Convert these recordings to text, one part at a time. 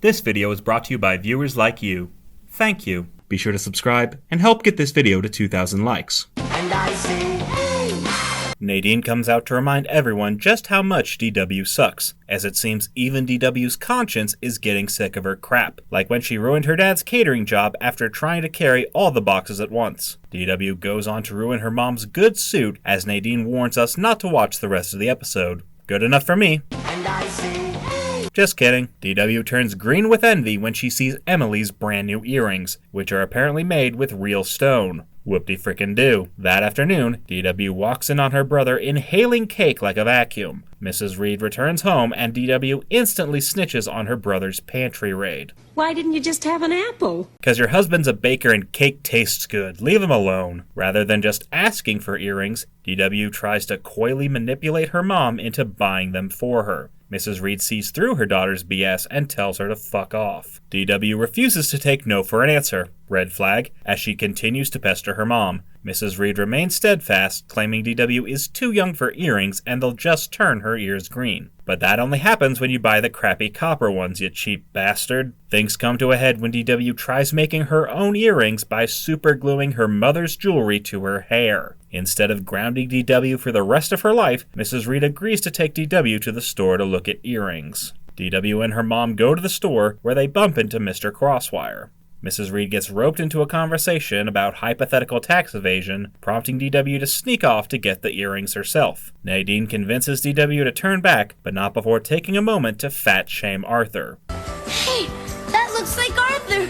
This video is brought to you by viewers like you. Thank you. Be sure to subscribe and help get this video to 2,000 likes. And I say, hey. Nadine comes out to remind everyone just how much DW sucks, as it seems even DW's conscience is getting sick of her crap, like when she ruined her dad's catering job after trying to carry all the boxes at once. DW goes on to ruin her mom's good suit, as Nadine warns us not to watch the rest of the episode. Good enough for me. And I say, hey. Just kidding. DW turns green with envy when she sees Emily's brand new earrings, which are apparently made with real stone. Whoop-de-frickin-do. That afternoon, DW walks in on her brother inhaling cake like a vacuum. Mrs. Reed returns home and DW instantly snitches on her brother's pantry raid. Why didn't you just have an apple? 'Cause your husband's a baker and cake tastes good. Leave him alone. Rather than just asking for earrings, DW tries to coyly manipulate her mom into buying them for her. Mrs. Reed sees through her daughter's BS and tells her to fuck off. DW refuses to take no for an answer. Red flag, as she continues to pester her mom. Mrs. Reed remains steadfast, claiming DW is too young for earrings and they'll just turn her ears green. But that only happens when you buy the crappy copper ones, you cheap bastard. Things come to a head when DW tries making her own earrings by supergluing her mother's jewelry to her hair. Instead of grounding DW for the rest of her life, Mrs. Reed agrees to take DW to the store to look at earrings. DW and her mom go to the store, where they bump into Mr. Crosswire. Mrs. Reed gets roped into a conversation about hypothetical tax evasion, prompting DW to sneak off to get the earrings herself. Nadine convinces DW to turn back, but not before taking a moment to fat-shame Arthur. Hey, that looks like Arthur!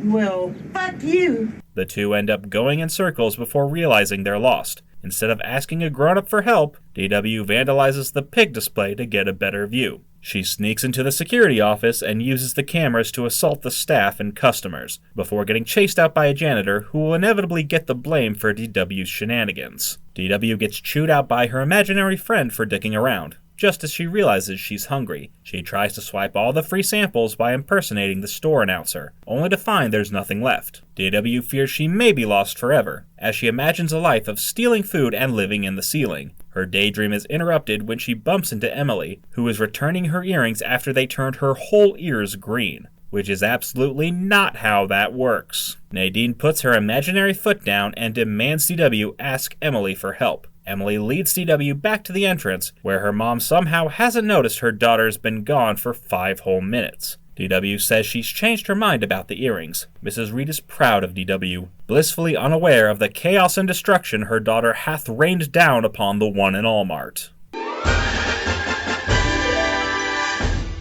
Well, fuck you. The two end up going in circles before realizing they're lost. Instead of asking a grown-up for help, DW vandalizes the pig display to get a better view. She sneaks into the security office and uses the cameras to assault the staff and customers, before getting chased out by a janitor who will inevitably get the blame for DW's shenanigans. DW gets chewed out by her imaginary friend for dicking around. Just as she realizes she's hungry, she tries to swipe all the free samples by impersonating the store announcer, only to find there's nothing left. DW fears she may be lost forever, as she imagines a life of stealing food and living in the ceiling. Her daydream is interrupted when she bumps into Emily, who is returning her earrings after they turned her whole ears green, which is absolutely not how that works. Nadine puts her imaginary foot down and demands DW ask Emily for help. Emily leads DW back to the entrance, where her mom somehow hasn't noticed her daughter's been gone for 5 whole minutes. DW says she's changed her mind about the earrings. Mrs. Reed is proud of DW, blissfully unaware of the chaos and destruction her daughter hath rained down upon the one and all Mart.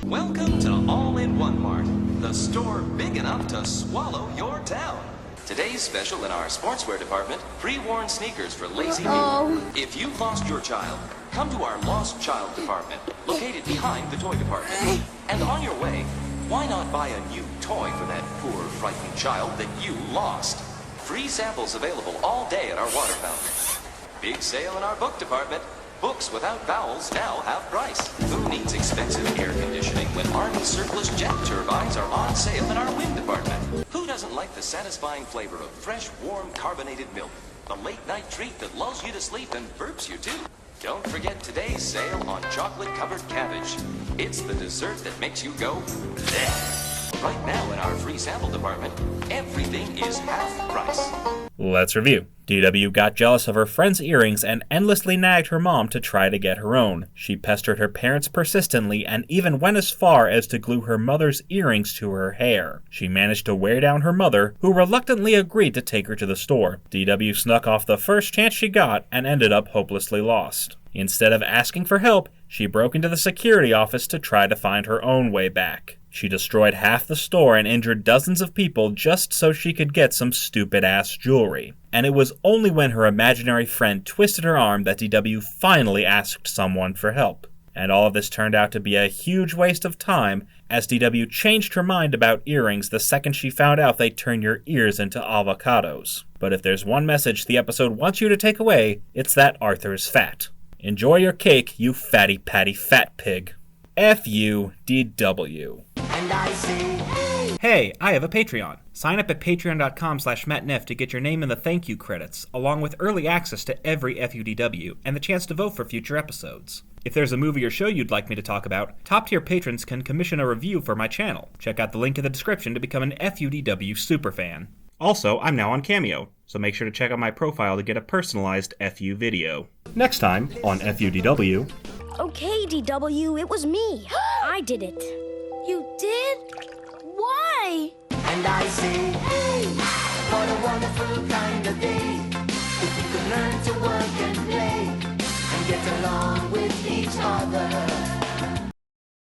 Welcome to All-in-One Mart, the store big enough to swallow your town. Today's special in our sportswear department, pre-worn sneakers for lazy people. If you've lost your child, come to our Lost Child department, located behind the toy department. And on your way, why not buy a new toy for that poor, frightened child that you lost? Free samples available all day at our water fountain. Big sale in our book department. Books without vowels now half price. Who needs expensive air conditioning when Army surplus jet turbines are on sale in our wind department? Who doesn't like the satisfying flavor of fresh, warm, carbonated milk? The late-night treat that lulls you to sleep and burps you too. Don't forget today's sale on chocolate-covered cabbage. It's the dessert that makes you go, bleh. Right now in our free sample department, everything is half price. Let's review. DW got jealous of her friend's earrings and endlessly nagged her mom to try to get her own. She pestered her parents persistently and even went as far as to glue her mother's earrings to her hair. She managed to wear down her mother, who reluctantly agreed to take her to the store. DW snuck off the first chance she got and ended up hopelessly lost. Instead of asking for help, she broke into the security office to try to find her own way back. She destroyed half the store and injured dozens of people just so she could get some stupid-ass jewelry. And it was only when her imaginary friend twisted her arm that DW finally asked someone for help. And all of this turned out to be a huge waste of time, as DW changed her mind about earrings the second she found out they turn your ears into avocados. But if there's one message the episode wants you to take away, it's that Arthur's fat. Enjoy your cake, you fatty patty fat pig. FUDW. And I say, hey, I have a Patreon. Sign up at patreon.com/mattneff to get your name in the thank you credits, along with early access to every FUDW and the chance to vote for future episodes. If there's a movie or show you'd like me to talk about, top-tier patrons can commission a review for my channel. Check out the link in the description to become an FUDW superfan. Also, I'm now on Cameo, so make sure to check out my profile to get a personalized FU video. Next time on FUDW... Okay, DW, it was me. I did it. You did? Why? And I say, hey, what a wonderful kind